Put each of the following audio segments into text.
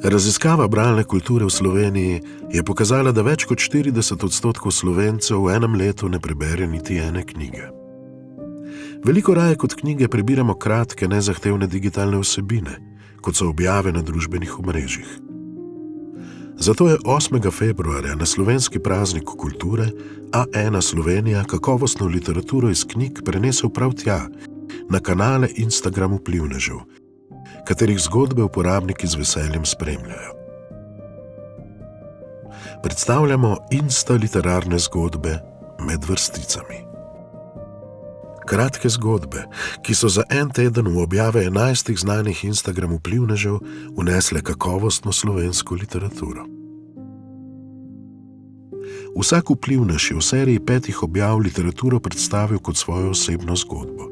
Raziskava bralne kulture v Sloveniji je pokazala, da več kot 40% Slovencev v enem letu ne prebere niti ene knjige. Veliko raje kot knjige prebiramo kratke, nezahtevne digitalne vsebine, kot so objave na družbenih omrežjih. Zato je 8. februarja na slovenski praznik kulture A1 Slovenija kakovostno literaturo iz knjig prenesel prav tja, na kanale Instagram vplivnežev, katerih zgodbe uporabniki z veseljem spremljajo. Predstavljamo literarne zgodbe med vrsticami. Kratke zgodbe, ki so za en teden v objave 11 znanih Instagram vplivnežev vnesle kakovostno slovensko literaturo. Vsak vplivnež je v seriji 5 objav literaturo predstavil kot svojo osebno zgodbo.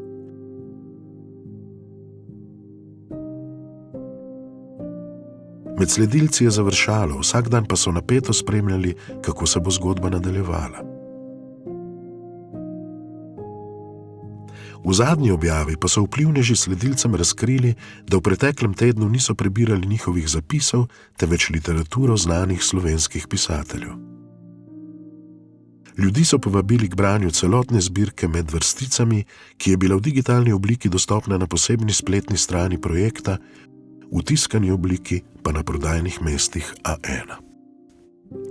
Med sledilci je završalo, vsak dan pa so napeto spremljali, kako se bo zgodba nadaljevala. V zadnji objavi pa so vplivneži sledilcem razkrili, da v preteklem tednu niso prebirali njihovih zapisov, temveč literaturo znanih slovenskih pisateljev. Ljudi so povabili k branju celotne zbirke Med vrsticami, ki je bila v digitalni obliki dostopna na posebni spletni strani projekta, v tiskani obliki pa na prodajnih mestih A1.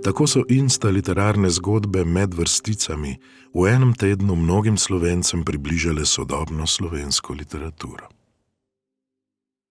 Tako so literarne zgodbe Med vrsticami v enem tednu mnogim Slovencem približale sodobno slovensko literaturo.